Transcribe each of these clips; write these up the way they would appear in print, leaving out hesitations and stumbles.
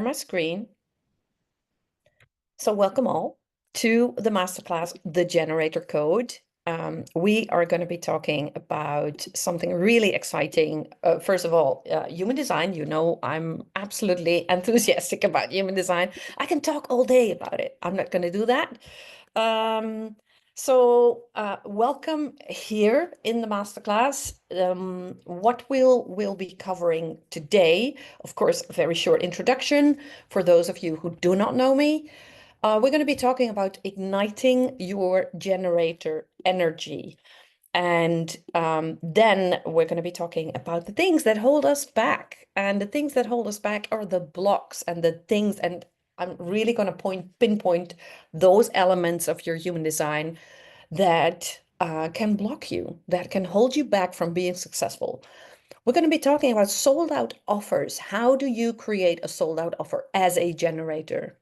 my screen. So welcome all to the masterclass, The Generator Code. We are going to be talking about something really exciting. First of all, human design. You know, I'm absolutely enthusiastic about human design. I can talk all day about it. I'm not going to do that. Um, Welcome here in the masterclass. What we'll be covering today, of course, a very short introduction for those of you who do not know me. We're going to be talking about igniting your generator energy. And then we're going to be talking about the things that hold us back. And the things that hold us back are the blocks and the things. And I'm really going to pinpoint those elements of your human design that can block you, that can hold you back from being successful. We're going to be talking about sold out offers. How do you create a sold out offer as a generator?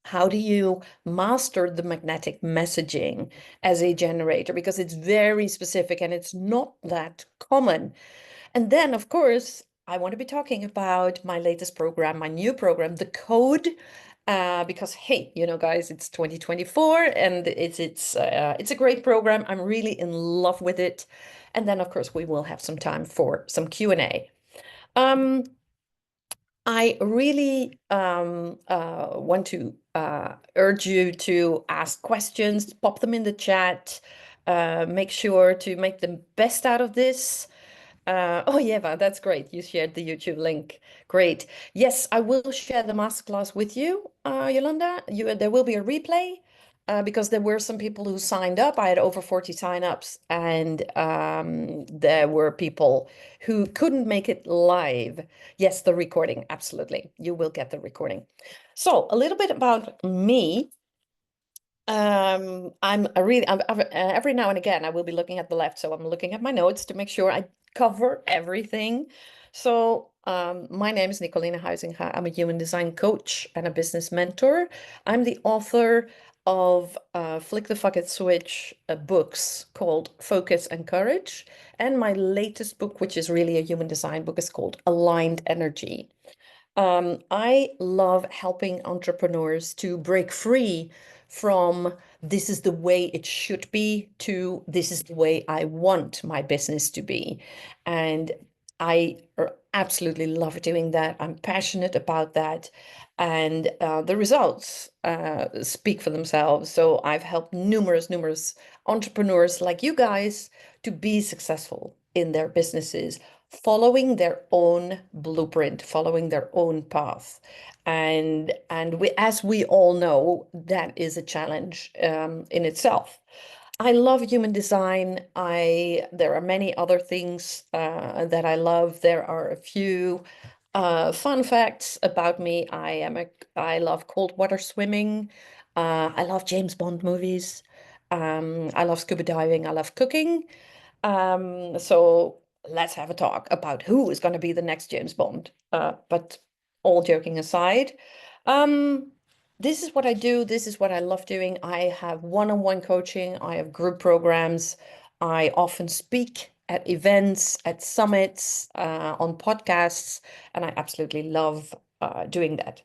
How do you master the magnetic messaging as a generator? Because it's very specific and it's not that common. And then, of course, I want to be talking about my latest program, my new program, The Code. Because hey, you know, guys, it's 2024 and it's a great program. I'm really in love with it. And then, of course, we will have some time for some Q&A. Um, I really want to urge you to ask questions, pop them in the chat, make sure to make the best out of this. Oh, yeah, that's great. You shared the YouTube link. Great. Yes, I will share the masterclass with you, Yolanda. There will be a replay because there were some people who signed up. I had over 40 signups, and there were people who couldn't make it live. Yes, the recording. Absolutely. You will get the recording. So a little bit about me. Every now and again, I will be looking at the left. So I'm looking at my notes to make sure I cover everything. So my name is Nicolina Huizinga. I'm a human design coach and a business mentor. I'm the author of Flick the Fuck It Switch books called Focus and Courage. And my latest book, which is really a human design book, is called Aligned Energy. I love helping entrepreneurs to break free from this is the way it should be to this is the way I want my business to be. And I absolutely love doing that. I'm passionate about that. And the results speak for themselves. So I've helped numerous entrepreneurs like you guys to be successful in their businesses, following their own blueprint, following their own path. As we all know, that is a challenge in itself. I love human design. There are many other things that I love. There are a few fun facts about me. I love cold water swimming. I love James Bond movies. I love scuba diving. I love cooking. So let's have a talk about who is going to be the next James Bond. But all joking aside, um, this is what I do. This is what I love doing. I have one-on-one coaching. I have group programs. I often speak at events, at summits, on podcasts, and I absolutely love doing that.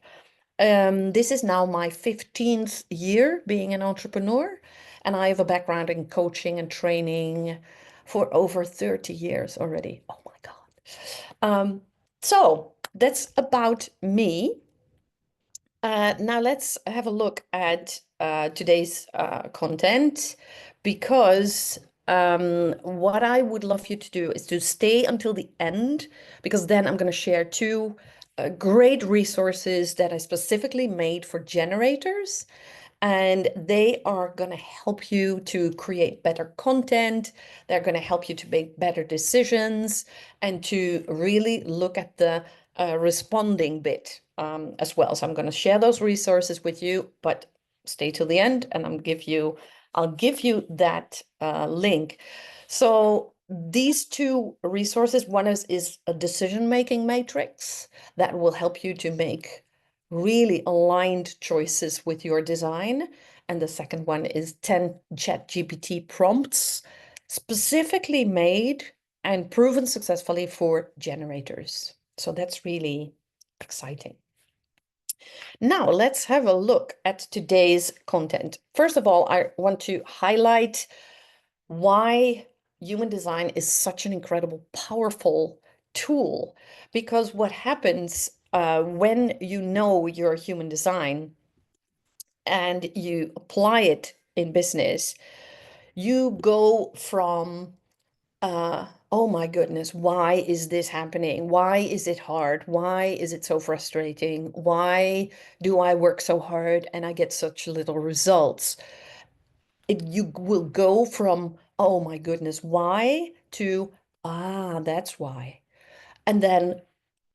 This is now my 15th year being an entrepreneur, and I have a background in coaching and training for over 30 years already. Oh my God. So that's about me. Now let's have a look at today's content, because what I would love you to do is to stay until the end, because then I'm going to share two great resources that I specifically made for generators. And they are going to help you to create better content. They're going to help you to make better decisions and to really look at the responding bit as well. So I'm going to share those resources with you, but stay till the end and I'll give you that link. So these two resources, one is a decision-making matrix that will help you to make really aligned choices with your design. And the second one is 10 ChatGPT prompts specifically made and proven successfully for generators. So that's really exciting. Now let's have a look at today's content. First of all, I want to highlight why human design is such an incredible, powerful tool. Because what happens when you know your human design and you apply it in business, you go from oh my goodness, why is this happening? Why is it hard? Why is it so frustrating? Why do I work so hard and I get such little results? You will go from, oh my goodness, why to, that's why. And then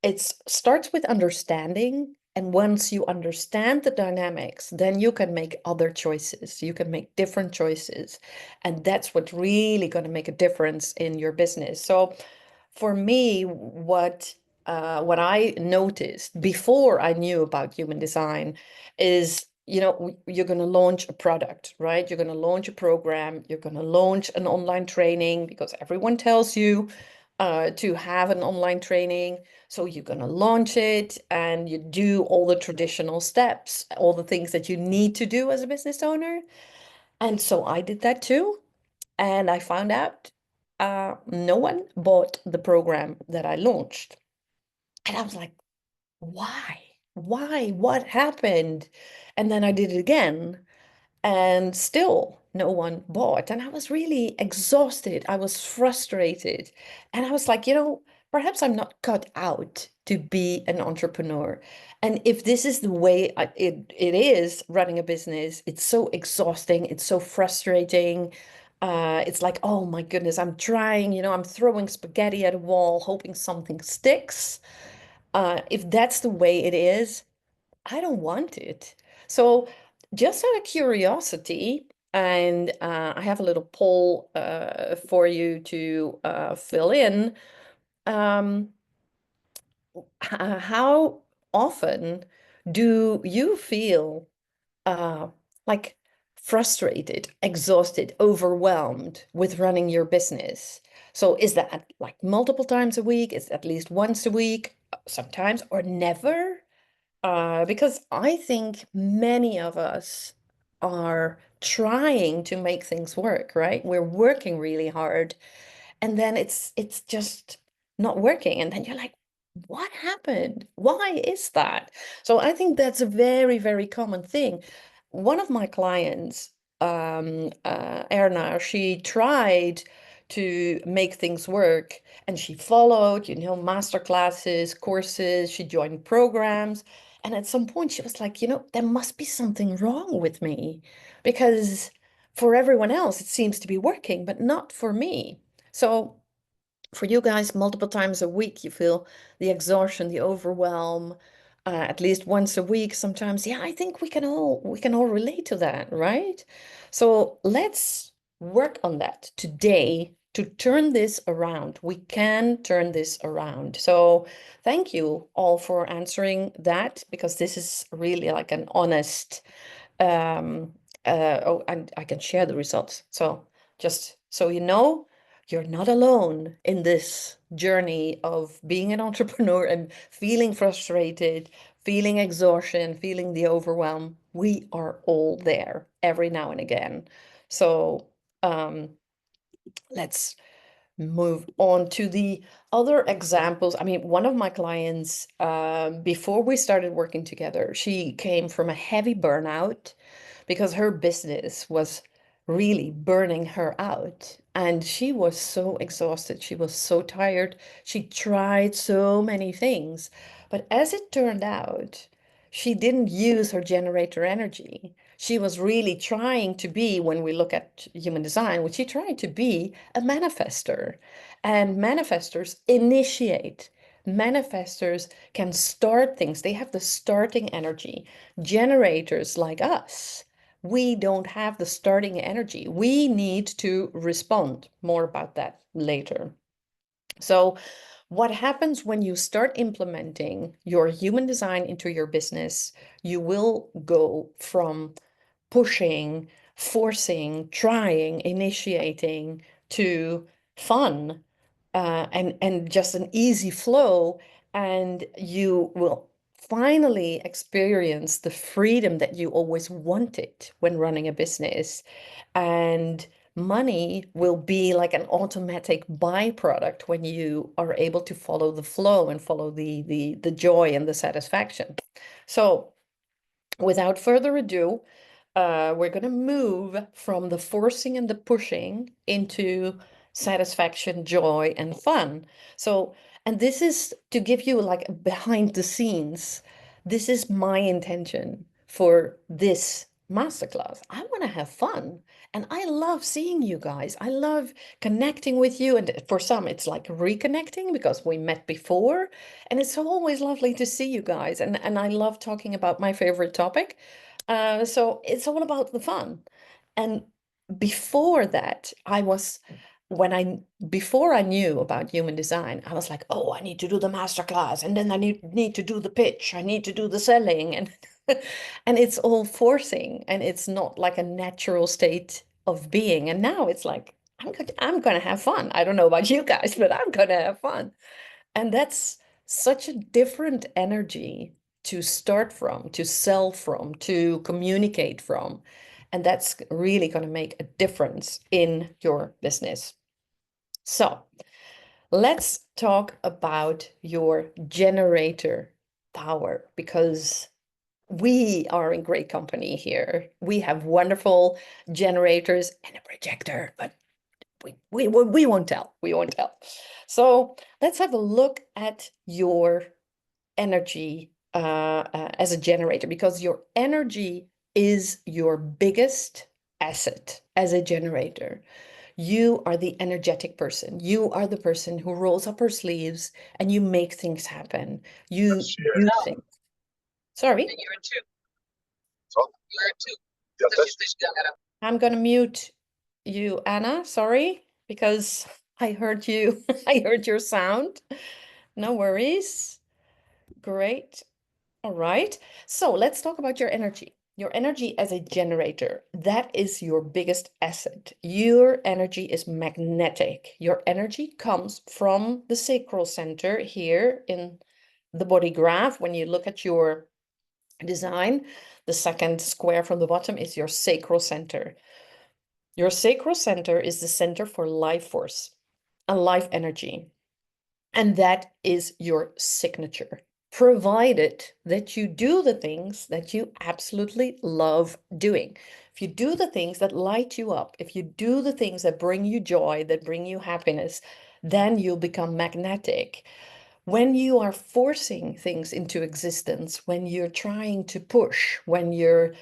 it starts with understanding. And once you understand the dynamics, then you can make other choices. You can make different choices. And that's what's really going to make a difference in your business. So for me, what I noticed before I knew about human design is, you're going to launch a product, right? You're going to launch a program, you're going to launch an online training because everyone tells you to have an online training. So you're going to launch it and you do all the traditional steps, all the things that you need to do as a business owner. And so I did that too. And I found out no one bought the program that I launched. And I was like, why? Why? What happened? And then I did it again, and still no one bought. And I was really exhausted. I was frustrated. And I was like, perhaps I'm not cut out to be an entrepreneur. And if this is the way it is running a business, it's so exhausting, it's so frustrating. It's like, oh my goodness, I'm trying, I'm throwing spaghetti at a wall, hoping something sticks. If that's the way it is, I don't want it. So, just out of curiosity, and I have a little poll for you to fill in. Um, how often do you feel uh, like frustrated, exhausted, overwhelmed with running your business? So, is that like multiple times a week? Is it at least once a week, sometimes, or never? Because I think many of us are trying to make things work, right? We're working really hard, and then it's just not working. And then you're like, what happened? Why is that? So I think that's a very, very common thing. One of my clients, Erna, she tried to make things work and she followed, master classes, courses, she joined programs. And at some point she was like, there must be something wrong with me because for everyone else it seems to be working, but not for me. So for you guys, multiple times a week, you feel the exhaustion, the overwhelm, at least once a week sometimes. Yeah, I think we can all relate to that, right? So let's work on that today to turn this around. We can turn this around. So thank you all for answering that, because this is really like an honest um oh, and I can share the results. So just so you know, you're not alone in this journey of being an entrepreneur and feeling frustrated, feeling exhaustion, feeling the overwhelm. We are all there every now and again. So um, let's move on to the other examples. I mean, one of my clients, before we started working together, she came from a heavy burnout because her business was really burning her out. And she was so exhausted. She was so tired. She tried so many things. But as it turned out, she didn't use her generator energy. She was really trying to be, when we look at human design, was she trying to be a manifester? And manifestors initiate. Manifestors can start things. They have the starting energy. Generators like us, we don't have the starting energy. We need to respond. More about that later. So, what happens when you start implementing your human design into your business? You will go from pushing, forcing, trying, initiating to fun, and just an easy flow, and you will finally experience the freedom that you always wanted when running a business. And money will be like an automatic byproduct when you are able to follow the flow and follow the joy and the satisfaction. So without further ado, we're going to move from the forcing and the pushing into satisfaction, joy, and fun. So, and this is to give you like a behind the scenes. This is my intention for this masterclass. I want to have fun. And I love seeing you guys. I love connecting with you. And for some, it's like reconnecting because we met before. And it's always lovely to see you guys. And I love talking about my favorite topic. So it's all about the fun. And before that, when I, before I knew about human design, I was like, oh, I need to do the master class. And then I need to do the pitch. I need to do the selling. And, and it's all forcing and it's not like a natural state of being. And now it's like, I'm going to have fun. I don't know about you guys, but I'm going to have fun. And that's such a different energy to start from, to sell from, to communicate from. And that's really going to make a difference in your business. So let's talk about your generator power because we are in great company here. We have wonderful generators and a projector, but we won't tell. We won't tell. So let's have a look at your energy as a generator because your energy is your biggest asset as a generator. You are the energetic person. You are the person who rolls up her sleeves and you make things happen. You do things. Sorry. You're in two. You're in two. Yeah, I'm gonna mute you, Anna. Sorry, because I heard you. I heard your sound. No worries. Great. All right. So let's talk about your energy. Your energy as a generator, that is your biggest asset. Your energy is magnetic. Your energy comes from the sacral center here in the body graph. When you look at your design, the second square from the bottom is your sacral center. Your sacral center is the center for life force and life energy. And that is your signature, provided that you do the things that you absolutely love doing. If you do the things that light you up, if you do the things that bring you joy, that bring you happiness, then you'll become magnetic. When you are forcing things into existence, when you're trying to push, when you're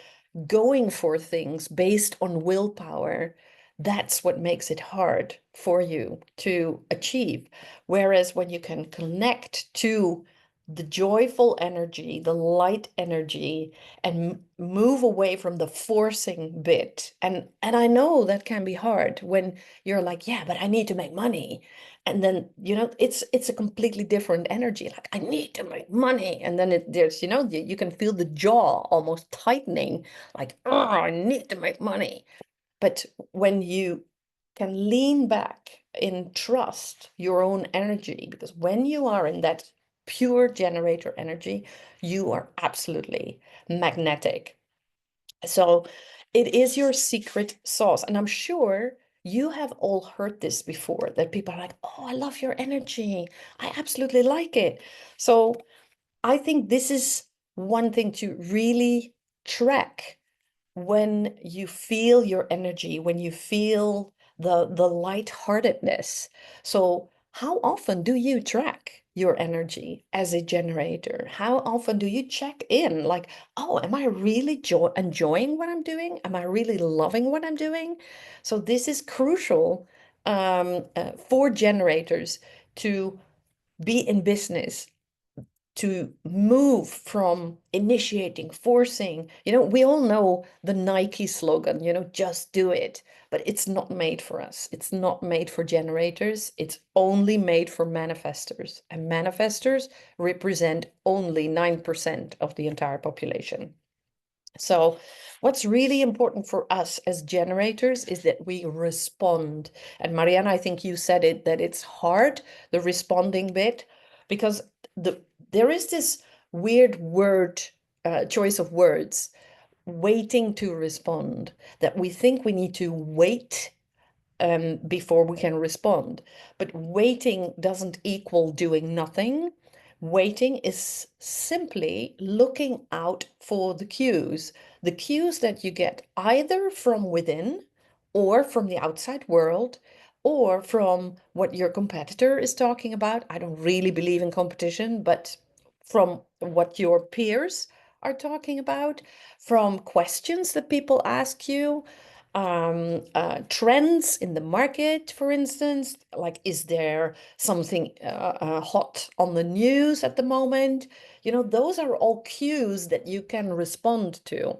going for things based on willpower, that's what makes it hard for you to achieve. Whereas when you can connect to the joyful energy, the light energy, and move away from the forcing bit. And I know that can be hard when you're like, yeah, but I need to make money. And then, it's a completely different energy. Like, I need to make money. And then there's, you can feel the jaw almost tightening, like, oh, I need to make money. But when you can lean back in trust your own energy, because when you are in that pure generator energy, you are absolutely magnetic. So it is your secret sauce. And I'm sure you have all heard this before, that people are like, oh, I love your energy. I absolutely like it. So I think this is one thing to really track when you feel your energy, when you feel the lightheartedness. So how often do you track your energy as a generator? How often do you check in? Like, oh, am I really enjoying what I'm doing? Am I really loving what I'm doing? So this is crucial for generators to be in business, to move from initiating, forcing. We all know the Nike slogan, just do it, but it's not made for us. It's not made for generators. It's only made for manifestors. And manifestors represent only 9% of the entire population. So what's really important for us as generators is that we respond. And Mariana, I think you said it, that it's hard, the responding bit, because there is this weird word choice of words, waiting to respond, that we think we need to wait before we can respond. But waiting doesn't equal doing nothing. Waiting is simply looking out for the cues that you get either from within or from the outside world or from what your competitor is talking about. I don't really believe in competition, but from what your peers are talking about, from questions that people ask you, trends in the market, for instance, like is there something hot on the news at the moment? You know, those are all cues that you can respond to.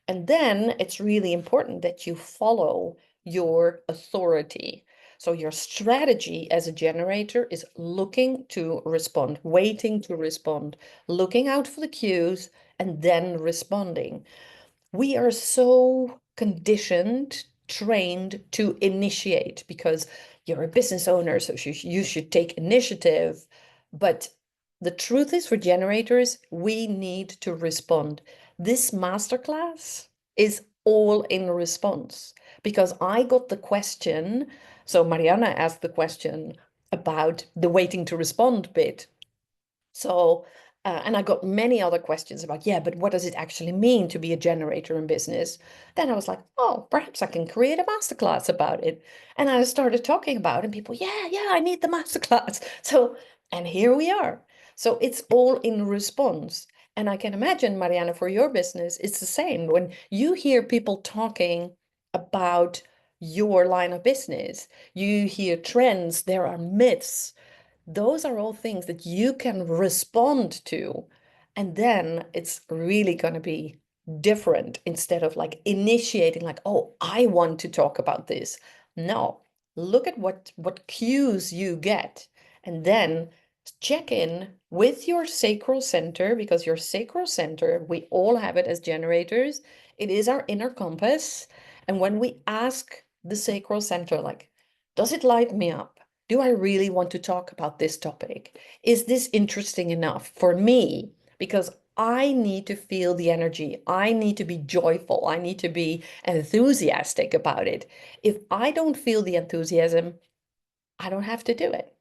And then it's really important that you follow your authority. So your strategy as a generator is looking to respond, waiting to respond, looking out for the cues, and then responding. We are so conditioned, trained to initiate because you're a business owner, so you should take initiative. But the truth is, for generators, we need to respond. This masterclass is all in response because I got the question. So Mariana asked the question about the waiting to respond bit. So, and I got many other questions about, yeah, but what does it actually mean to be a generator in business? Then I was like, oh, perhaps I can create a masterclass about it. And I started talking about it, and people, yeah, I need the masterclass. So, and here we are. So it's all in response. And I can imagine, Mariana, for your business, it's the same. When you hear people talking about your line of business, you hear trends, there are myths, those are all things that you can respond to. And then it's really going to be different instead of like initiating, like, oh, I want to talk about this. No, look at what cues you get. And then check in with your sacral center, because your sacral center, we all have it as generators. It is our inner compass. And when we ask the sacral center, like, does it light me up? Do I really want to talk about this topic? Is this interesting enough for me? Because I need to feel the energy. I need to be joyful. I need to be enthusiastic about it. If I don't feel the enthusiasm, I don't have to do it.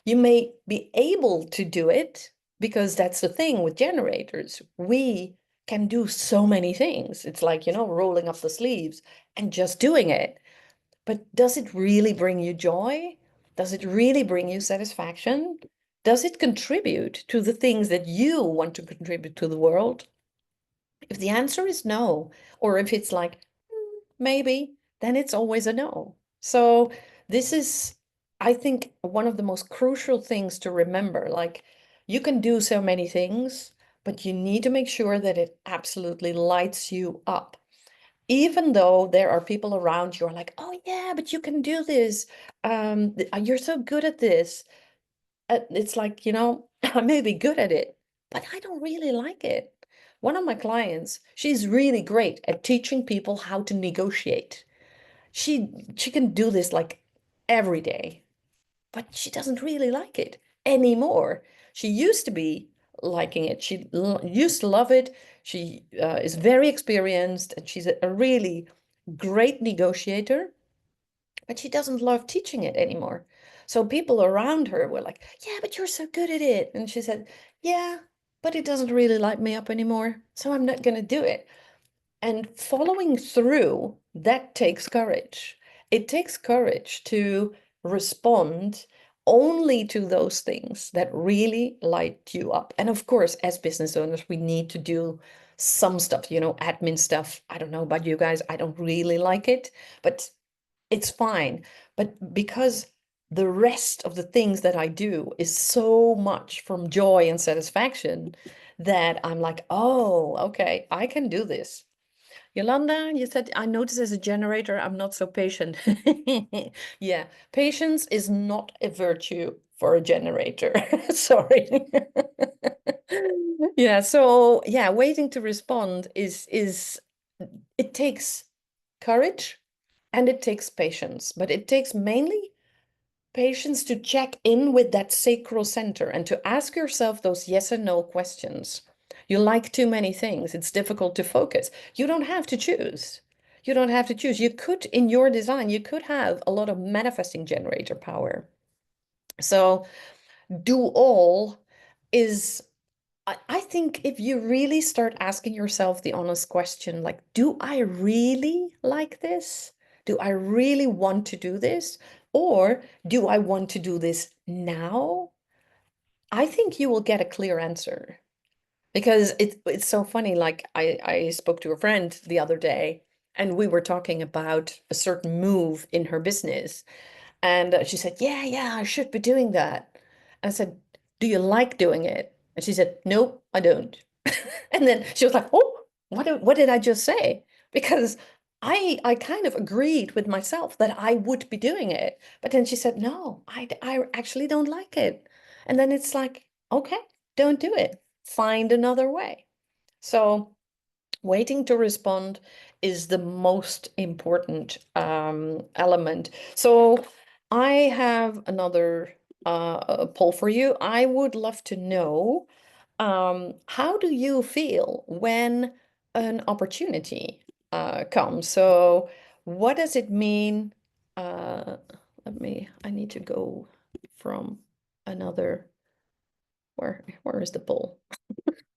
You may be able to do it because that's the thing with generators. We can do so many things. It's like, rolling up the sleeves and just doing it. But does it really bring you joy? Does it really bring you satisfaction? Does it contribute to the things that you want to contribute to the world? If the answer is no, or if it's like, maybe, then it's always a no. So this is, I think, one of the most crucial things to remember. Like, you can do so many things, but you need to make sure that it absolutely lights you up. Even though there are people around you who are like, oh yeah, but you can do this. You're so good at this. It's like, I may be good at it, but I don't really like it. One of my clients, she's really great at teaching people how to negotiate. She can do this like every day, but she doesn't really like it anymore. She used to be liking it. She used to love it. She is very experienced and she's a really great negotiator, but she doesn't love teaching it anymore. So people around her were like, yeah, but you're so good at it. And she said, yeah, but it doesn't really light me up anymore. So I'm not going to do it. And following through, that takes courage. It takes courage to respond only to those things that really light you up. And of course, as business owners, we need to do some stuff, admin stuff. I don't know about you guys, I don't really like it, but it's fine. But because the rest of the things that I do is so much from joy and satisfaction that I'm like, oh, okay, I can do this. Yolanda, you said, I notice as a generator, I'm not so patient. Yeah, patience is not a virtue for a generator. Sorry. Yeah, so yeah, waiting to respond is it takes courage and it takes patience, but it takes mainly patience to check in with that sacral center and to ask yourself those yes and no questions. You like too many things. It's difficult to focus. You don't have to choose. You don't have to choose. You could, in your design, you could have a lot of manifesting generator power. So do all is, I think if you really start asking yourself the honest question, like, do I really like this? Do I really want to do this? Or do I want to do this now? I think you will get a clear answer because it's so funny. Like I spoke to a friend the other day and we were talking about a certain move in her business. And she said, yeah, yeah, I should be doing that. And I said, do you like doing it? And she said, nope, I don't. And then she was like, oh, what did I just say? Because I kind of agreed with myself that I would be doing it. But then she said, no, I actually don't like it. And then it's like, okay, don't do it. Find another way. So waiting to respond is the most important element. So I have another poll for you. I would love to know, how do you feel when an opportunity comes? So what does it mean? Uh, I need to go from another, where is the poll?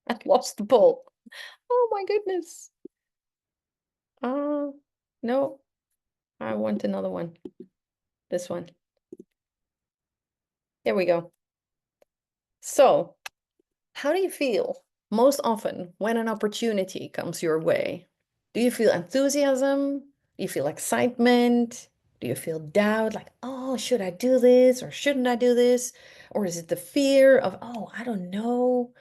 I lost the poll. Oh my goodness. Uh, no, I want another one. This one. Here we go. So, how do you feel most often when an opportunity comes your way? Do you feel enthusiasm? Do you feel excitement? Do you feel doubt? Like, oh, should I do this or shouldn't I do this? Or is it the fear of, oh, I don't know.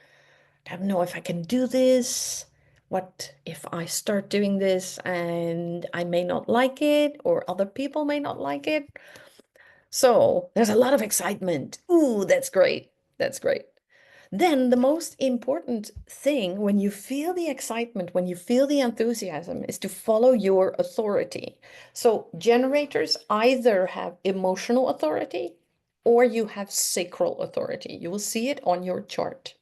I don't know if I can do this. What if I start doing this and I may not like it, or other people may not like it? So there's a lot of excitement. Ooh, that's great. That's great. Then the most important thing when you feel the excitement, when you feel the enthusiasm, is to follow your authority. So generators either have emotional authority or you have sacral authority. You will see it on your chart.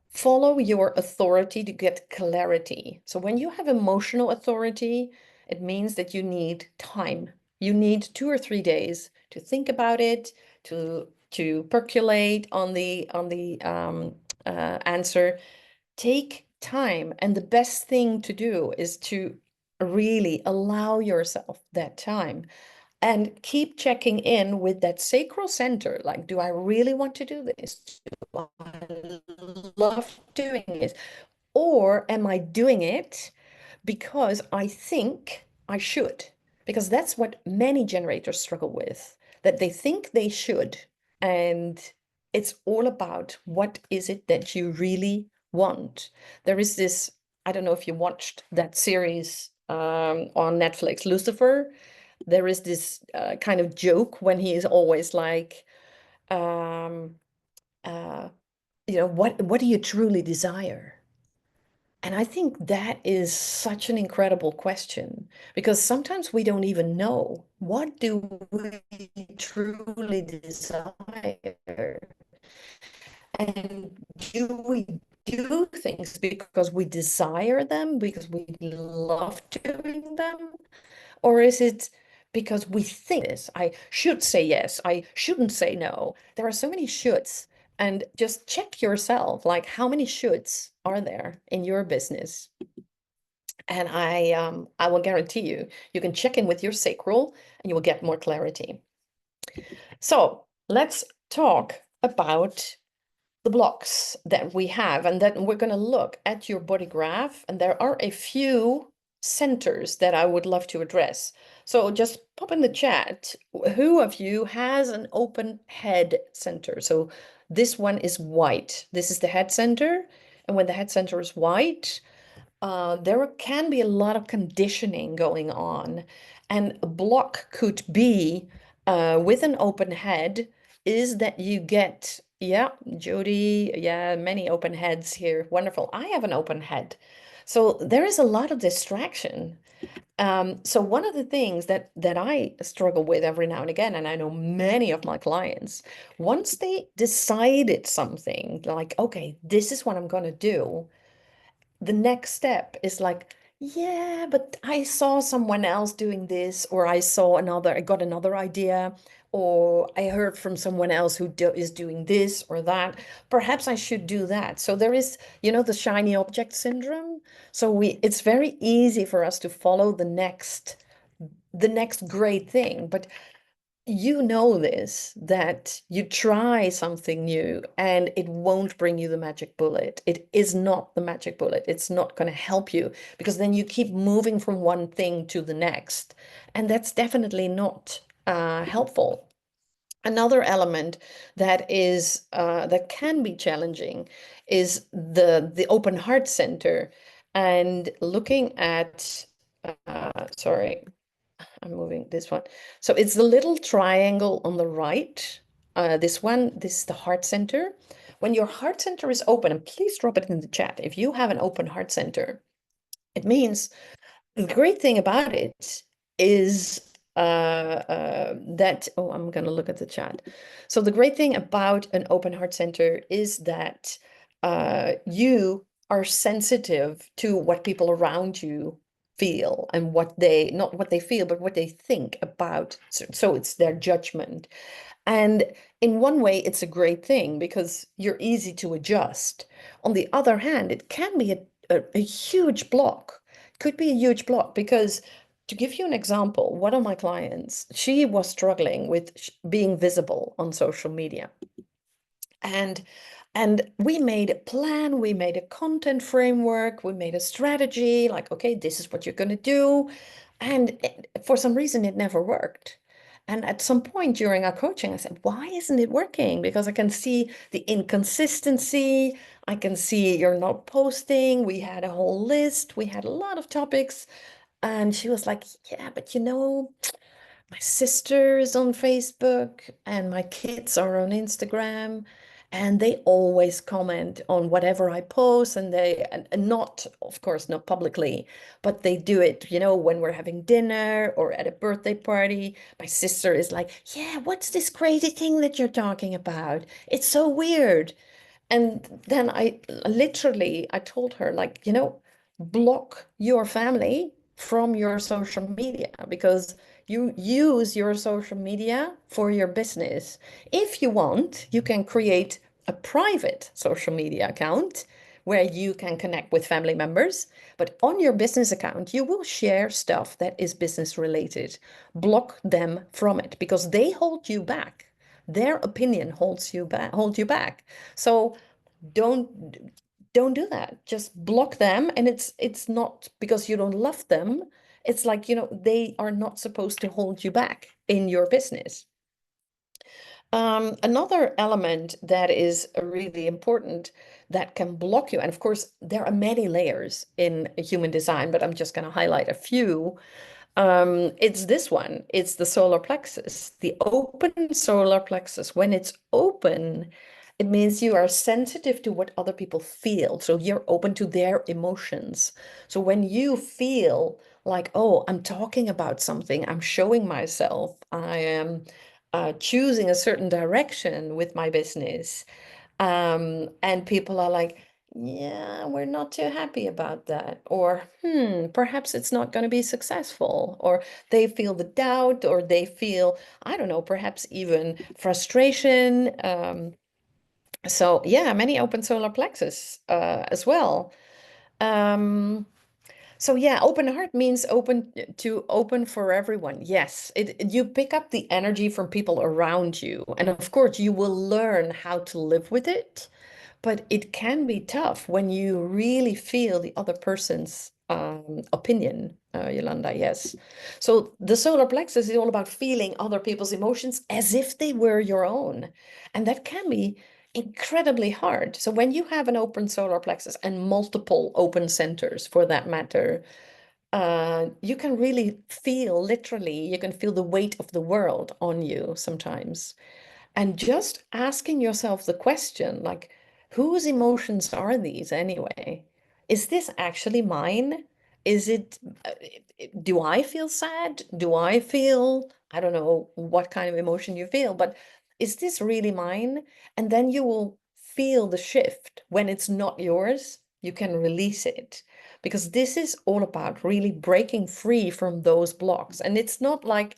Follow your authority to get clarity. So when you have emotional authority, it means that you need time. You need 2 or 3 days to think about it, to percolate on the answer. Take time, and the best thing to do is to really allow yourself that time and keep checking in with that sacral center. Like, do I really want to do this? Do I love doing it? Or am I doing it because I think I should? Because that's what many generators struggle with, that they think they should. And it's all about what is it that you really want. There is this, I don't know if you watched that series on Netflix, Lucifer. There is this kind of joke when he is always like, um, uh, what do you truly desire? And I think that is such an incredible question because sometimes we don't even know, what do we truly desire? And do we do things because we desire them, because we love doing them? Or is it because we think this? I should say yes, I shouldn't say no. There are so many shoulds. And just check yourself, like, how many shoulds are there in your business? And I will guarantee you, you can check in with your sacral and you will get more clarity. So let's talk about the blocks that we have, and then we're going to look at your body graph, and there are a few centers that I would love to address. So just pop in the chat, who of you has an open head center? So this one is white. This is the head center, and when the head center is white, there can be a lot of conditioning going on, and a block could be with an open head is that you get Yeah, Jody. Yeah, many open heads here. Wonderful. I have an open head. So there is a lot of distraction. So one of the things that I struggle with every now and again, and I know many of my clients, once they decided something, like, okay, this is what I'm going to do, the next step is like, yeah, but I saw someone else doing this, or I got another idea, or I heard from someone else is doing this or that. Perhaps I should do that. So there is, the shiny object syndrome. It's very easy for us to follow the next great thing. But you know this, that you try something new and it won't bring you the magic bullet. It is not the magic bullet. It's not going to help you because then you keep moving from one thing to the next. And that's definitely not helpful. Another element that can be challenging is the open heart center and looking at sorry, I'm moving this one. So it's the little triangle on the right. This is the heart center. When your heart center is open, and please drop it in the chat if you have an open heart center, it means the great thing about it is that, oh, I'm going to look at the chat. So the great thing about an open heart center is that you are sensitive to what people around you feel and not what they feel, but what they think about. So it's their judgment. And in one way, it's a great thing because you're easy to adjust. On the other hand, it can be a huge block. Could be a huge block because, to give you an example, one of my clients, she was struggling with being visible on social media. And we made a plan, we made a content framework, we made a strategy, like, okay, this is what you're going to do. And for some reason, it never worked. And at some point during our coaching, I said, why isn't it working? Because I can see the inconsistency. I can see you're not posting. We had a whole list. We had a lot of topics. And she was like, yeah, but my sister is on Facebook and my kids are on Instagram, and they always comment on whatever I post, and not, of course, not publicly, but they do it, when we're having dinner or at a birthday party. My sister is like, yeah, what's this crazy thing that you're talking about? It's so weird. And then I told her, like, block your family from your social media because you use your social media for your business. If you want, you can create a private social media account where you can connect with family members. But on your business account, you will share stuff that is business related. Block them from it because they hold you back. Their opinion holds you back. So don't don't do that. Just block them. And it's not because you don't love them. It's like, they are not supposed to hold you back in your business. Another element that is really important that can block you, and of course, there are many layers in human design, but I'm just going to highlight a few. It's this one. It's the solar plexus, the open solar plexus. When it's open, it means you are sensitive to what other people feel. So you're open to their emotions. So when you feel like, oh, I'm talking about something, I'm showing myself, I am choosing a certain direction with my business, and people are like, yeah, we're not too happy about that. Or, perhaps it's not going to be successful. Or they feel the doubt, or they feel, I don't know, perhaps even frustration. So yeah, many open solar plexus as well. Um, so yeah, open heart means open for everyone. Yes, you pick up the energy from people around you, and of course you will learn how to live with it. But it can be tough when you really feel the other person's opinion, Yolanda. Yes. So the solar plexus is all about feeling other people's emotions as if they were your own, and that can be incredibly hard. So when you have an open solar plexus and multiple open centers for that matter, you can really feel, literally, you can feel the weight of the world on you sometimes. And just asking yourself the question, like, whose emotions are these anyway? Is this actually mine? Is it, do I feel sad? Do I feel, I don't know what kind of emotion you feel, but is this really mine? And then you will feel the shift. When it's not yours, you can release it. Because this is all about really breaking free from those blocks. And it's not like,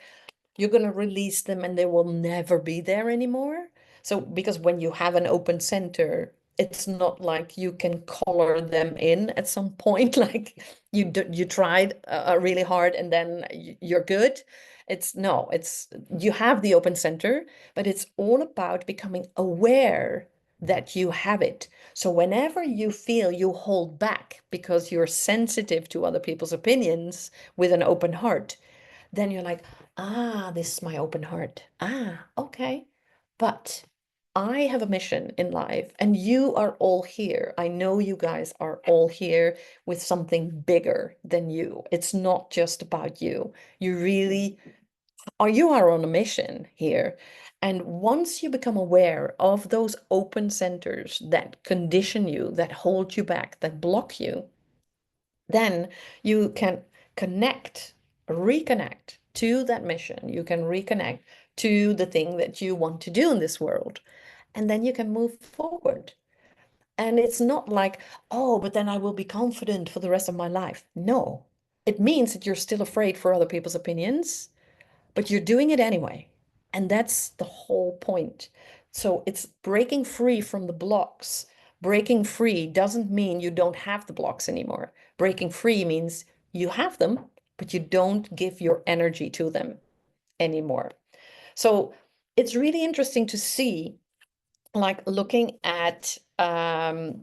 you're going to release them and they will never be there anymore. So, because when you have an open center, it's not like you can color them in at some point, like you tried really hard and then you're good. It's no, it's you have the open center, but it's all about becoming aware that you have it. So whenever you feel you hold back because you're sensitive to other people's opinions with an open heart, then you're like, ah, this is my open heart. Ah, okay. But I have a mission in life, and you are all here. I know you guys are all here with something bigger than you. It's not just about you. You really are, you are on a mission here. And once you become aware of those open centers that condition you, that hold you back, that block you, then you can connect, reconnect to that mission. You can reconnect to the thing that you want to do in this world. And then you can move forward. And it's not like, oh, but then I will be confident for the rest of my life. No, it means that you're still afraid for other people's opinions, but you're doing it anyway. And that's the whole point. So it's breaking free from the blocks. Breaking free doesn't mean you don't have the blocks anymore. Breaking free means you have them, but you don't give your energy to them anymore. So it's really interesting to see, like looking at the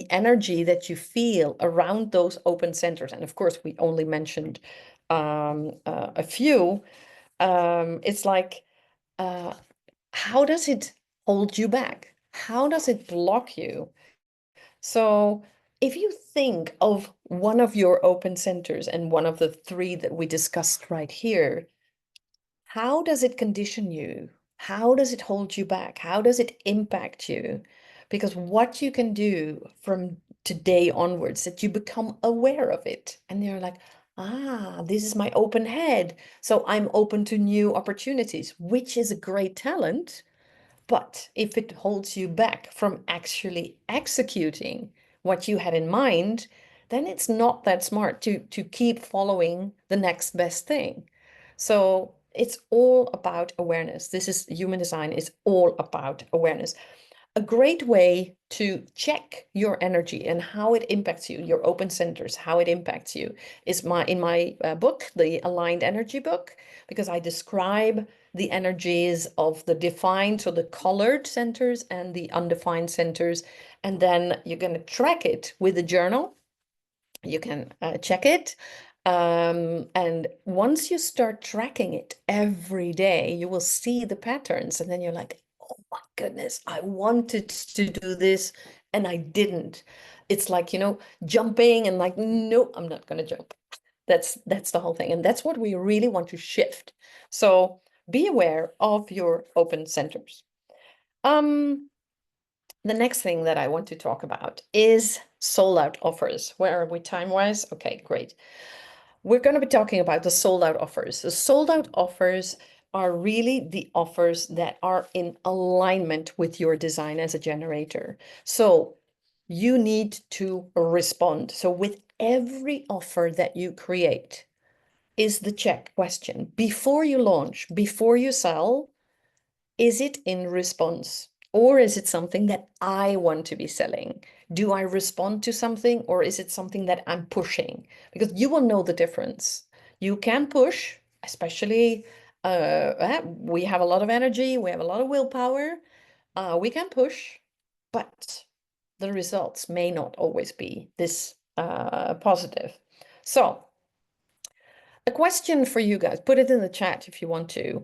energy that you feel around those open centers. And of course, we only mentioned a few. It's like, uh, how does it hold you back? How does it block you? So if you think of one of your open centers and one of the three that we discussed right here, how does it condition you? How does it hold you back? How does it impact you? Because what you can do from today onwards, that you become aware of it and you're like, ah, this is my open head. So I'm open to new opportunities, which is a great talent. But if it holds you back from actually executing what you had in mind, then it's not that smart to keep following the next best thing. So it's all about awareness. This is human design is all about awareness. A great way to check your energy and how it impacts you, your open centers, how it impacts you, is in my book, the Aligned Energy book, because I describe the energies of the defined, so the colored centers and the undefined centers. And then you're going to track it with a journal. You can check it. And once you start tracking it every day, you will see the patterns. And then you're like, oh my goodness, I wanted to do this and I didn't. It's like, jumping and like, no, I'm not going to jump. That's the whole thing. And that's what we really want to shift. So be aware of your open centers. Um, the next thing that I want to talk about is sold out offers. Where are we time-wise? Okay, great. We're going to be talking about the sold out offers. The sold out offers are really the offers that are in alignment with your design as a generator. So you need to respond. So with every offer that you create is the check question. Before you launch, before you sell, is it in response? Or is it something that I want to be selling? Do I respond to something or is it something that I'm pushing? Because you will know the difference. You can push, especially we have a lot of energy, we have a lot of willpower. We can push, but the results may not always be this positive. So, a question for you guys, put it in the chat if you want to.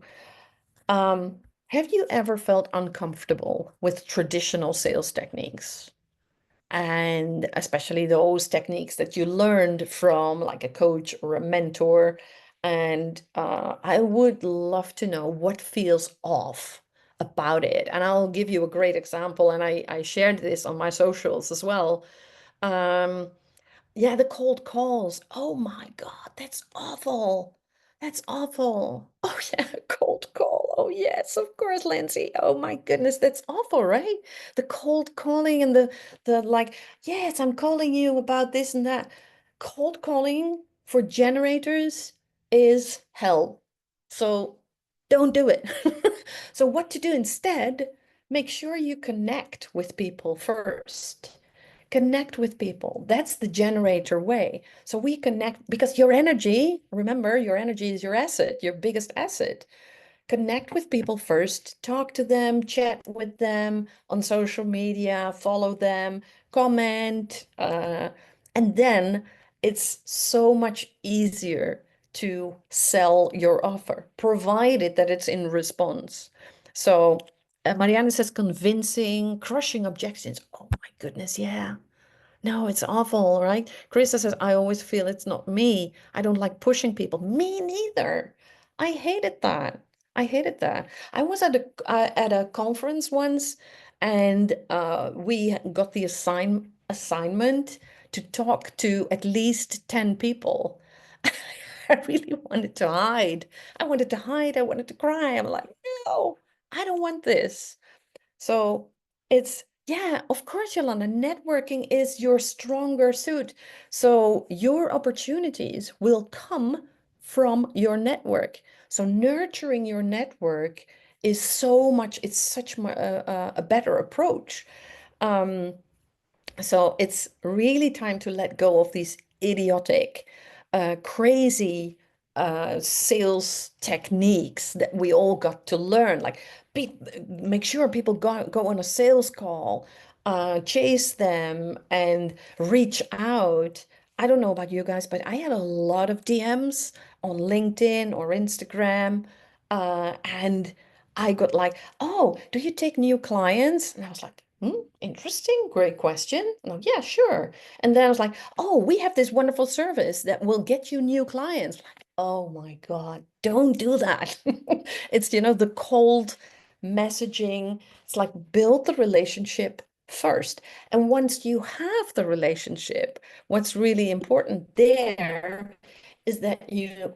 Have you ever felt uncomfortable with traditional sales techniques? And especially those techniques that you learned from like a coach or a mentor. And I would love to know what feels off about it. And I'll give you a great example. And I shared this on my socials as well. Um, yeah, the cold calls. Oh my God, that's awful. That's awful. Oh yeah, cold call. Oh yes, of course, Lindsay. Oh my goodness, that's awful, right? The cold calling and the like, yes, I'm calling you about this and that. Cold calling for generators is hell. So don't do it. So what to do instead, make sure you connect with people first. Connect with people. That's the generator way. So we connect because your energy, remember, your energy is your asset, your biggest asset. Connect with people first, talk to them, chat with them on social media, follow them, comment, and then it's so much easier to sell your offer, provided that it's in response. So Marianne says convincing, crushing objections. Oh my goodness, yeah. No, it's awful, right? Krista says, I always feel it's not me. I don't like pushing people. Me neither. I hated that. I hated that. I was at a conference once, and we got the assignment to talk to at least 10 people. I really wanted to hide. I wanted to hide. I wanted to cry. I'm like, no, I don't want this. So it's, yeah, of course, Yolanda, networking is your stronger suit. So your opportunities will come from your network. So nurturing your network is so much, it's such a better approach. Um, so it's really time to let go of these idiotic, crazy sales techniques that we all got to learn. Like, make sure people go on a sales call, chase them, and reach out. I don't know about you guys, but I had a lot of DMs on LinkedIn or Instagram, and I got like, oh, do you take new clients? And I was like, interesting, great question. And yeah, sure. And then I was like, oh, we have this wonderful service that will get you new clients. Like, oh my God, don't do that. It's, the cold messaging. It's like build the relationship first. And once you have the relationship, what's really important there is that you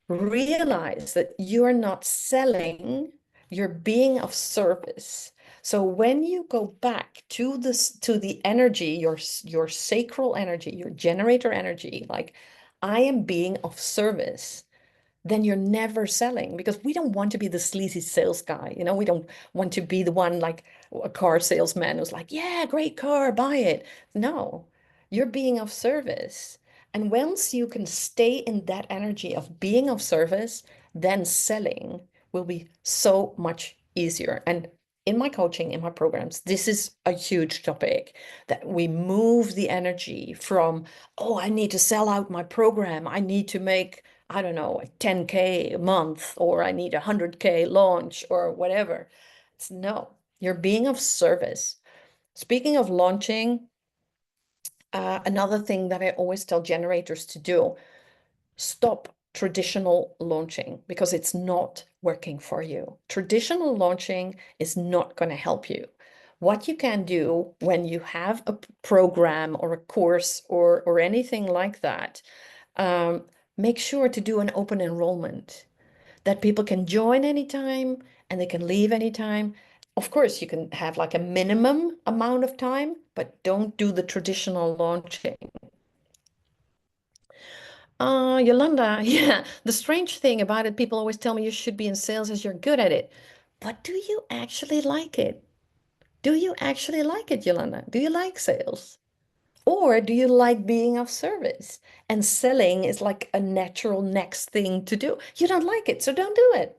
realize that you're not selling, you're being of service. So when you go back to the energy, your sacral energy, your generator energy, like I am being of service, then you're never selling because we don't want to be the sleazy sales guy. We don't want to be the one like a car salesman who's like, yeah, great car, buy it. No, you're being of service. And once you can stay in that energy of being of service, then selling will be so much easier. And in my coaching, in my programs, this is a huge topic that we move the energy from, oh, I need to sell out my program. I need to make, I don't know, 10K a month, or I need a 100K launch or whatever. It's no, you're being of service. Speaking of launching, another thing that I always tell generators to do, stop traditional launching because it's not working for you. Traditional launching is not going to help you. What you can do when you have a program or a course or anything like that, um, make sure to do an open enrollment that people can join anytime and they can leave anytime. Of course, you can have like a minimum amount of time, but don't do the traditional launching. Yolanda, yeah, the strange thing about it, people always tell me you should be in sales as you're good at it. But do you actually like it? Do you actually like it, Yolanda? Do you like sales? Or do you like being of service? And selling is like a natural next thing to do. You don't like it, so don't do it.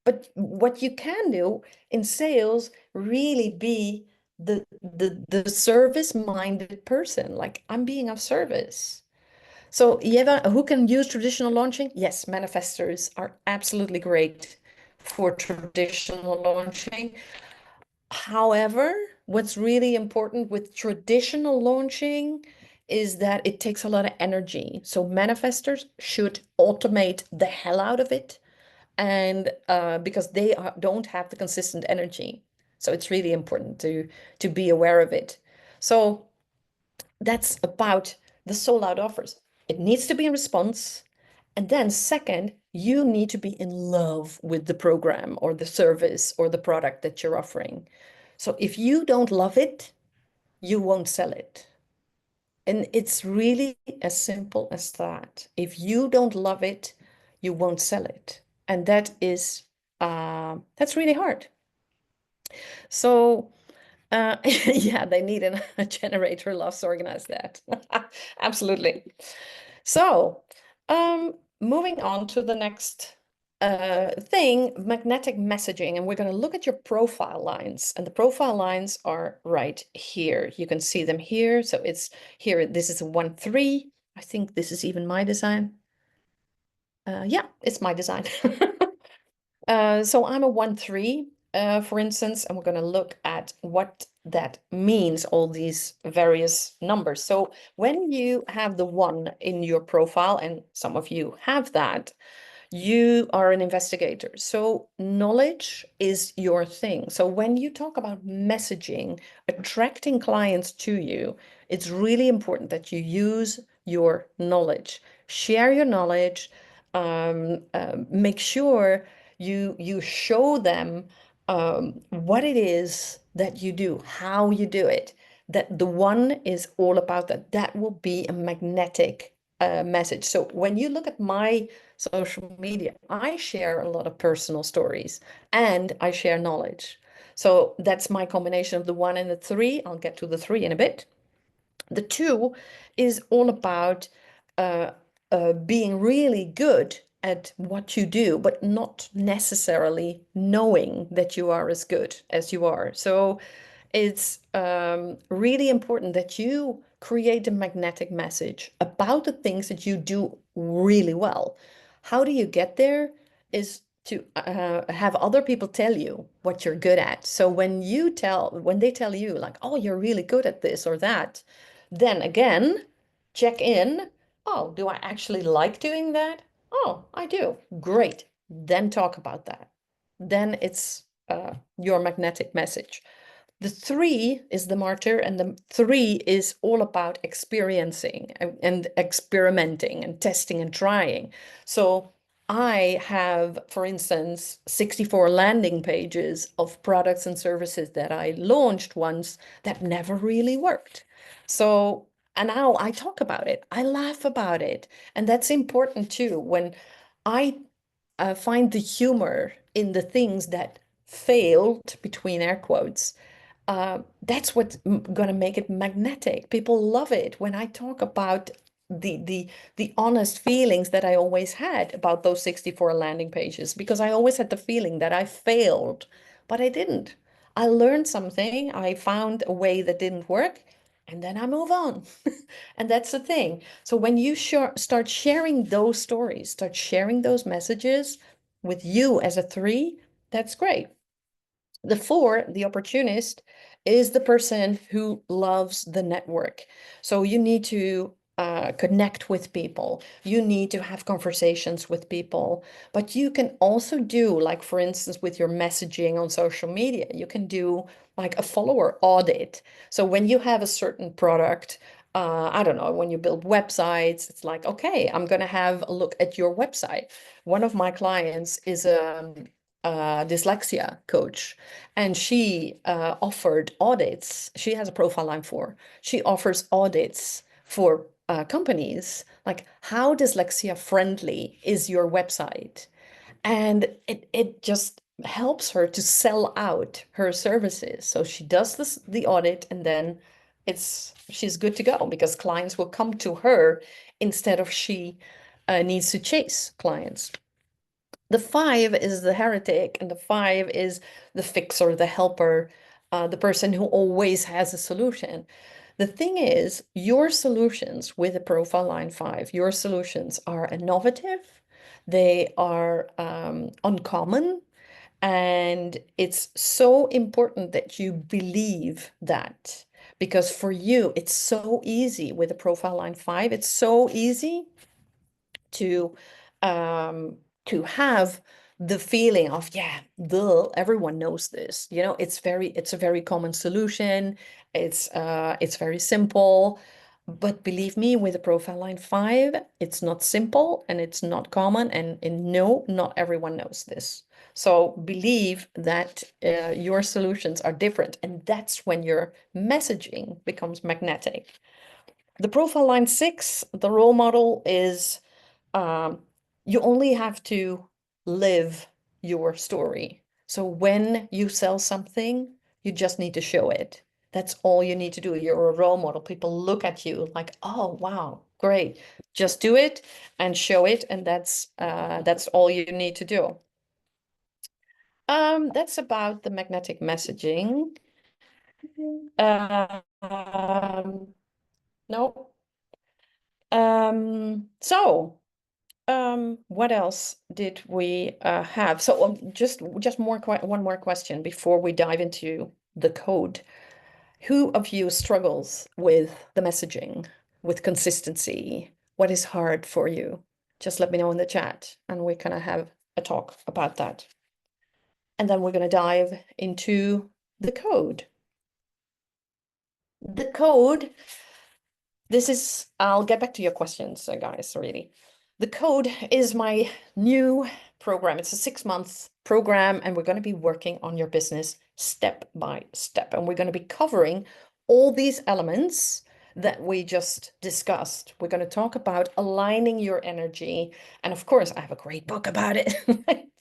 But what you can do in sales, really be the service-minded person. Like I'm being of service. So Eva, who can use traditional launching? Yes, manifestors are absolutely great for traditional launching. However, what's really important with traditional launching is that it takes a lot of energy. So manifestors should automate the hell out of it, and because don't have the consistent energy. So it's really important to be aware of it. So that's about the sold out offers. It needs to be in response. And then second, you need to be in love with the program or the service or the product that you're offering. So if you don't love it, you won't sell it. And it's really as simple as that. If you don't love it, you won't sell it. And that's really hard. So yeah, they need a generator loves to organize that. Absolutely. So, moving on to the next thing, magnetic messaging, and we're going to look at your profile lines. And the profile lines are right here. You can see them here. So it's here. This is a 1-3. I think this is even my design. Yeah, it's my design. So I'm a 1-3, for instance, and we're going to look at what that means, all these various numbers. So when you have the 1 in your profile, and some of you have that, you are an investigator. So knowledge is your thing. So when you talk about messaging, attracting clients to you, it's really important that you use your knowledge. Share your knowledge. Make sure you show them what it is that you do, how you do it. That the 1 is all about that. That will be a magnetic message. So when you look at my social media, I share a lot of personal stories and I share knowledge. So that's my combination of the 1 and the 3. I'll get to the 3 in a bit. The 2 is all about being really good at what you do, but not necessarily knowing that you are as good as you are. So it's really important that you create a magnetic message about the things that you do really well. How do you get there is to have other people tell you what you're good at. So when they tell you like, oh, you're really good at this or that, then again, check in. Oh, do I actually like doing that? Oh, I do. Great. Then talk about that. Then it's your magnetic message. The 3 is the martyr, and the 3 is all about experiencing and experimenting and testing and trying. So I have, for instance, 64 landing pages of products and services that I launched once that never really worked. So, and now I talk about it, I laugh about it. And that's important too. When I find the humor in the things that failed, between air quotes, that's what's going to make it magnetic. People love it when I talk about the honest feelings that I always had about those 64 landing pages, because I always had the feeling that I failed, but I didn't. I learned something, I found a way that didn't work, and then I move on. And that's the thing. So when you start sharing those stories, start sharing those messages with you as a 3, that's great. The 4, the opportunist, is the person who loves the network. So you need to connect with people. You need to have conversations with people. But you can also do, like, for instance, with your messaging on social media, you can do like a follower audit. So when you have a certain product, I don't know, when you build websites, it's like, okay, I'm going to have a look at your website. One of my clients is a dyslexia coach, and she offered audits. She has a profile line for. She offers audits for companies, like how dyslexia friendly is your website, and it just helps her to sell out her services. So she does the audit, and then she's good to go because clients will come to her instead of she needs to chase clients. The 5 is the heretic, and the 5 is the fixer, the helper, the person who always has a solution. The thing is, your solutions with a profile line 5, your solutions are innovative, they are uncommon, and it's so important that you believe that, because for you, it's so easy with a profile line 5. It's so easy to um to have the feeling of, yeah, everyone knows this, it's a very common solution. It's very simple. But believe me, with a profile line 5, it's not simple and it's not common, and no, not everyone knows this. So believe that your solutions are different, and that's when your messaging becomes magnetic. The profile line 6, the role model, is um, you only have to live your story. So when you sell something, you just need to show it. That's all you need to do. You're a role model. People look at you like, oh, wow, great. Just do it and show it. And that's all you need to do. That's about the magnetic messaging. Um, no. So what else did we have? So just one more question before we dive into the code. Who of you struggles with the messaging, with consistency? What is hard for you? Just let me know in the chat, and we kind of have a talk about that. And then we're going to dive into the code. The code, I'll get back to your questions, guys, really. The code is my new program. It's a 6-month program, and we're going to be working on your business step by step. And we're going to be covering all these elements that we just discussed. We're going to talk about aligning your energy. And of course, I have a great book about it.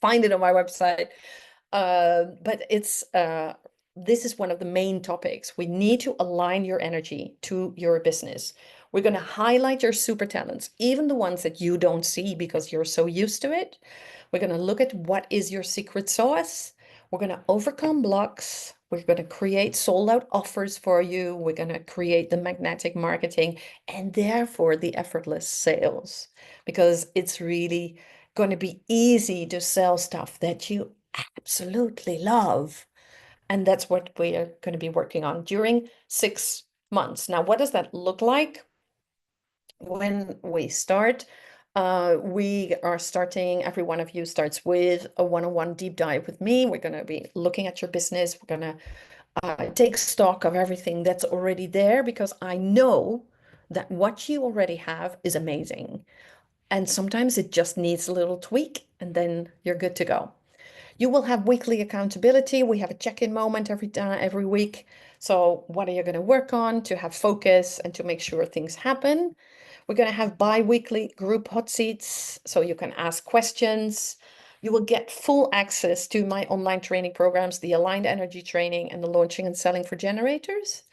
Find it on my website. But this is one of the main topics. We need to align your energy to your business. We're going to highlight your super talents, even the ones that you don't see because you're so used to it. We're going to look at what is your secret sauce. We're going to overcome blocks. We're going to create sold out offers for you. We're going to create the magnetic marketing and therefore the effortless sales, because it's really going to be easy to sell stuff that you absolutely love. And that's what we are going to be working on during 6 months. Now, what does that look like when we start? We are starting, every one of you starts with a one-on-one deep dive with me. We're going to be looking at your business. We're going to take stock of everything that's already there, because I know that what you already have is amazing. And sometimes it just needs a little tweak, and then you're good to go. You will have weekly accountability. We have a check-in moment every week. So what are you going to work on to have focus and to make sure things happen? We're going to have bi-weekly group hot seats so you can ask questions. You will get full access to my online training programs, the Aligned Energy Training and the Launching and Selling for Generators.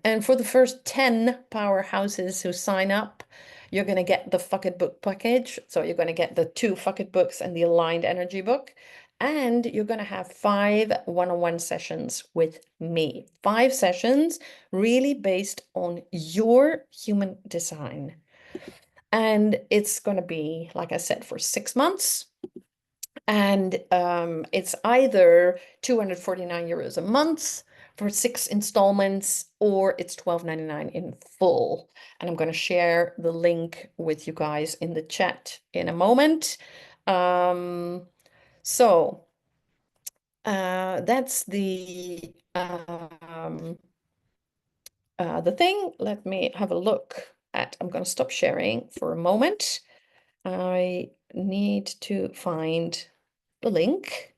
And for the first 10 powerhouses who sign up, you're going to get the Fuck It book package. So you're going to get the 2 Fuck It books and the Aligned Energy book. And you're going to have 5 one-on-one sessions with me. 5 sessions really based on your human design. And it's going to be, like I said, for 6 months. And it's either 249 euros a month for 6 installments, or it's 12.99 in full. And I'm going to share the link with you guys in the chat in a moment. So that's the thing. Let me have a look at, I'm going to stop sharing for a moment. I need to find the link,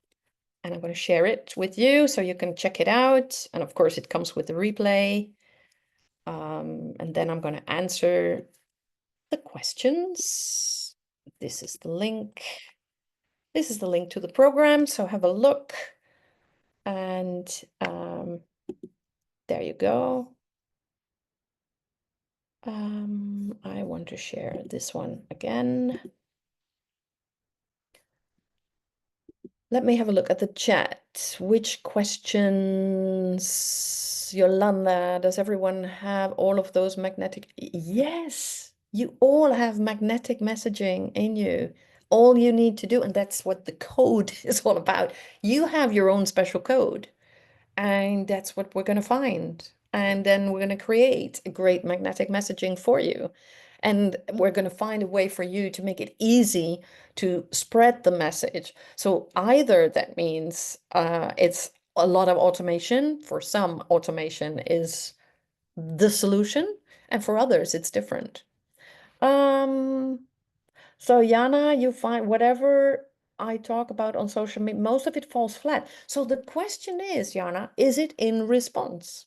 and I'm going to share it with you so you can check it out. And of course, it comes with the replay. And then I'm going to answer the questions. This is the link. This is the link to the program. So have a look. And there you go. I want to share this one again. Let me have a look at the chat. Which questions, Yolanda? Does everyone have all of those magnetic? Yes, you all have magnetic messaging in you. All you need to do, and that's what the code is all about. You have your own special code, and that's what we're going to find. And then we're going to create a great magnetic messaging for you. And we're going to find a way for you to make it easy to spread the message. So either that means it's a lot of automation. For some, automation is the solution, and for others, it's different. Um, so Yana, you find whatever I talk about on social media, most of it falls flat. So the question is, Yana, is it in response?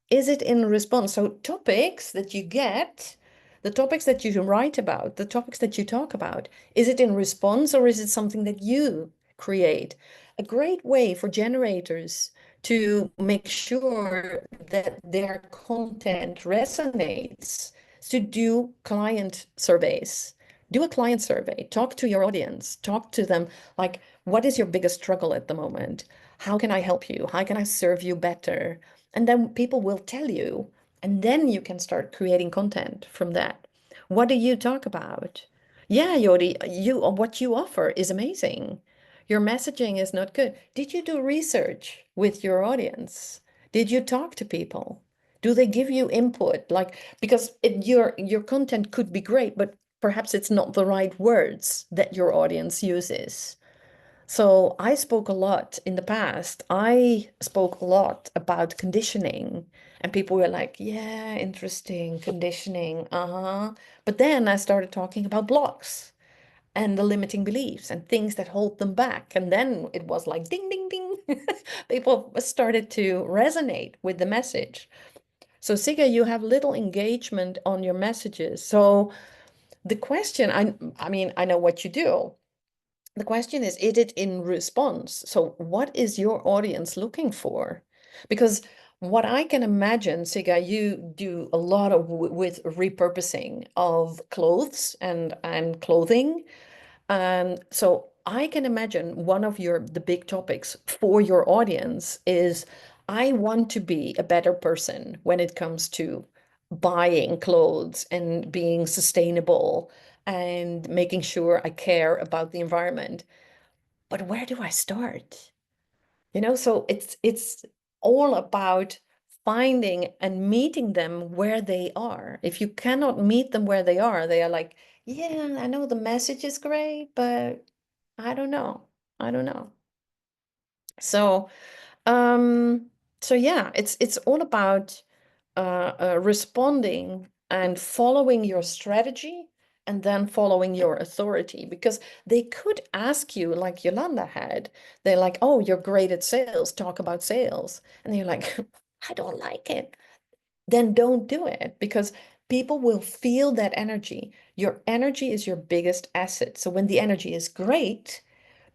Is it in response? So topics that you get, the topics that you write about, the topics that you talk about, is it in response or is it something that you create? A great way for generators to make sure that their content resonates is to do client surveys. Do a client survey, talk to your audience, talk to them like, what is your biggest struggle at the moment? How can I help you? How can I serve you better? And then people will tell you, and then you can start creating content from that. What do you talk about? Yeah, Yodi, what you offer is amazing. Your messaging is not good. Did you do research with your audience? Did you talk to people? Do they give you input? Like, because your content could be great, but perhaps it's not the right words that your audience uses. So I spoke a lot in the past. I spoke a lot about conditioning, and people were like, yeah, interesting, conditioning, uh-huh. But then I started talking about blocks and the limiting beliefs and things that hold them back. And then it was like ding, ding, ding. People started to resonate with the message. So Sigga, you have little engagement on your messages. So the question, I mean, I know what you do. The question is it in response? So what is your audience looking for? Because what I can imagine, Siga, you do a lot of with repurposing of clothes and clothing. And so I can imagine one of the big topics for your audience is I want to be a better person when it comes to buying clothes and being sustainable and making sure I care about the environment. But where do I start? So it's all about finding and meeting them where they are. If you cannot meet them where they are like, yeah, I know the message is great, but I don't know. I don't know. So um, so yeah, it's all about responding and following your strategy and then following your authority because they could ask you like Yolanda had. They're like, "Oh, you're great at sales. Talk about sales." And you're like, "I don't like it." Then don't do it because people will feel that energy. Your energy is your biggest asset. So when the energy is great,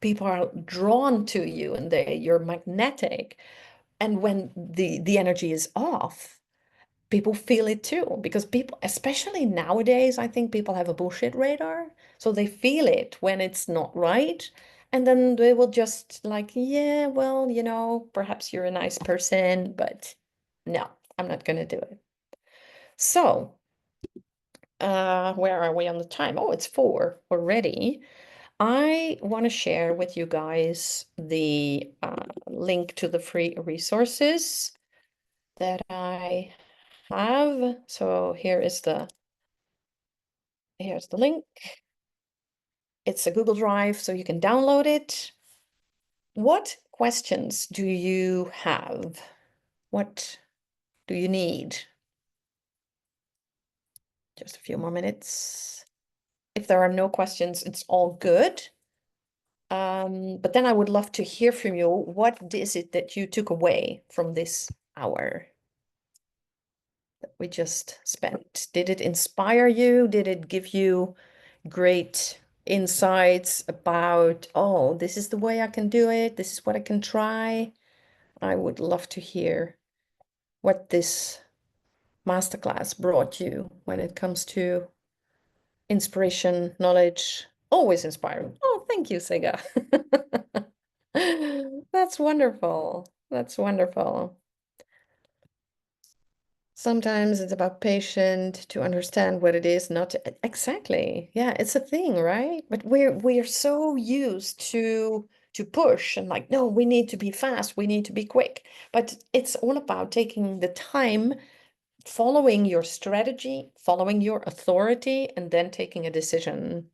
people are drawn to you and you're magnetic. And when the energy is off, people feel it too because people, especially nowadays, I think people have a bullshit radar, so they feel it when it's not right, and then they will just like, yeah, well, perhaps you're a nice person, but no, I'm not gonna do it. So where are we on the time? Oh, it's 4 already. I want to share with you guys the link to the free resources that I have. So here's the link. It's a Google Drive, so you can download it. What questions do you have? What do you need? Just a few more minutes. If there are no questions, it's all good. But then I would love to hear from you. What is it that you took away from this hour that we just spent? Did it inspire you? Did it give you great insights about, oh, this is the way I can do it. This is what I can try. I would love to hear what this masterclass brought you when it comes to inspiration, knowledge, always inspiring. Oh, thank you, Sega. That's wonderful. That's wonderful. Sometimes it's about patient to understand what it is, not exactly. Yeah, it's a thing, right? But we're so used to to push and like, no, we need to be fast, we need to be quick. But it's all about taking the time, following your strategy, following your authority, and then taking a decision.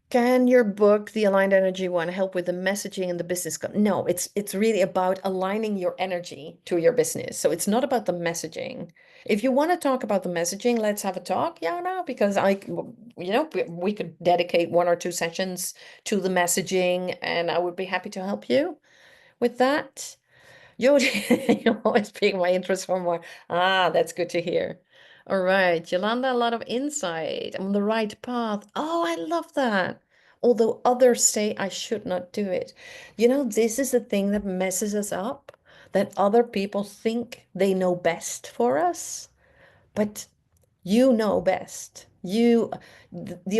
Can your book, The Aligned Energy one, help with the messaging and the business? No, it's really about aligning your energy to your business. So it's not about the messaging. If you want to talk about the messaging, let's have a talk. Yeah, no, because we could dedicate 1 or 2 sessions to the messaging, and I would be happy to help you with that. Jody, you always pique my interest for more. Ah, that's good to hear. All right, Yolanda, a lot of insight. I'm on the right path. Oh, I love that. Although others say I should not do it. This is the thing that messes us up, that other people think they know best for us, but you know best. The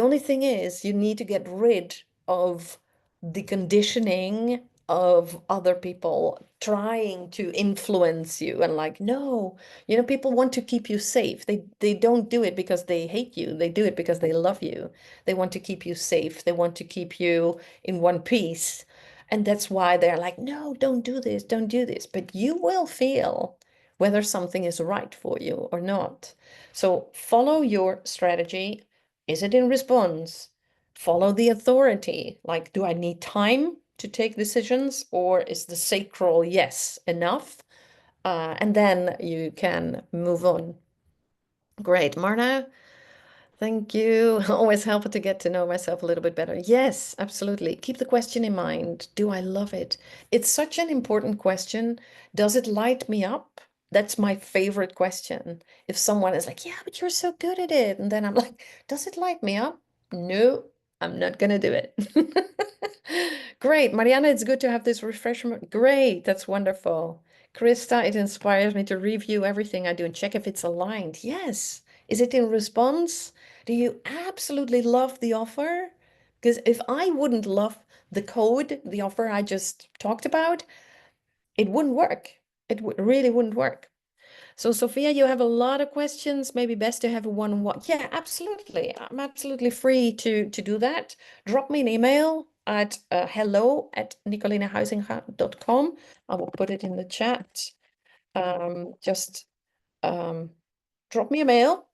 only thing is you need to get rid of the conditioning of other people trying to influence you and like, no, people want to keep you safe. They don't do it because they hate you. They do it because they love you. They want to keep you safe. They want to keep you in one piece. And that's why they're like, no, don't do this, don't do this. But you will feel whether something is right for you or not. So follow your strategy. Is it in response? Follow the authority. Like, do I need time to take decisions, or is the sacral yes enough? And then you can move on. Great, Marna. Thank you. Always helpful to get to know myself a little bit better. Yes, absolutely. Keep the question in mind. Do I love it? It's such an important question. Does it light me up? That's my favorite question. If someone is like, yeah, but you're so good at it. And then I'm like, does it light me up? No, I'm not going to do it. Great. Mariana, it's good to have this refreshment. Great. That's wonderful. Krista, it inspires me to review everything I do and check if it's aligned. Yes. Is it in response? Do you absolutely love the offer? Because if I wouldn't love the code, the offer I just talked about, it wouldn't work. It really wouldn't work. So, Sophia, you have a lot of questions. Maybe best to have a one-on-one. Yeah, absolutely. I'm absolutely free to do that. Drop me an email at hello@nicolinahuizinga.com. I will put it in the chat. Just drop me a mail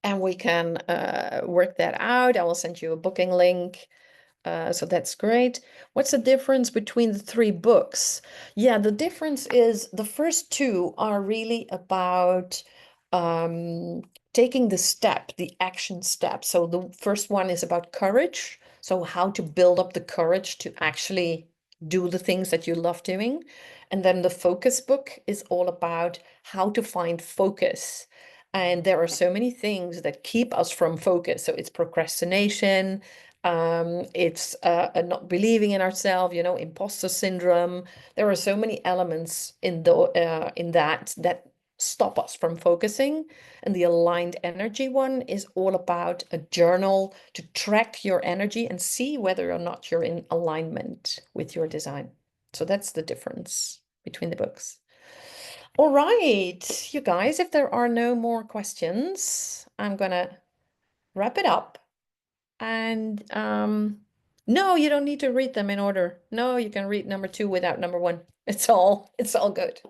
and we can work that out. I will send you a booking link. So that's great. What's the difference between the 3 books? Yeah, the difference is the first 2 are really about um, taking the step, the action step. So the first one is about courage. So how to build up the courage to actually do the things that you love doing. And then the focus book is all about how to find focus. And there are so many things that keep us from focus. So it's procrastination, it's not believing in ourselves, imposter syndrome. There are so many elements in that stop us from focusing. And the aligned energy one is all about a journal to track your energy and see whether or not you're in alignment with your design. So that's the difference between the books. All right, you guys, if there are no more questions, I'm gonna wrap it up. And no, you don't need to read them in order. No, you can read number 2 without number 1. It's all good.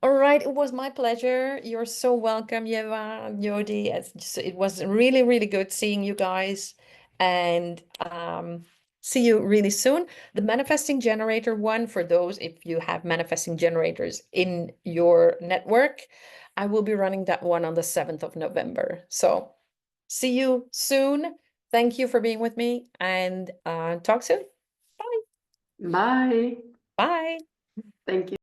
All right, it was my pleasure. You're so welcome, Yeva, Yodi. It was really, really good seeing you guys. And see you really soon. The manifesting generator one, for those if you have manifesting generators in your network, I will be running that one on the 7th of November. So see you soon. Thank you for being with me and talk soon. Bye. Bye. Bye. Thank you.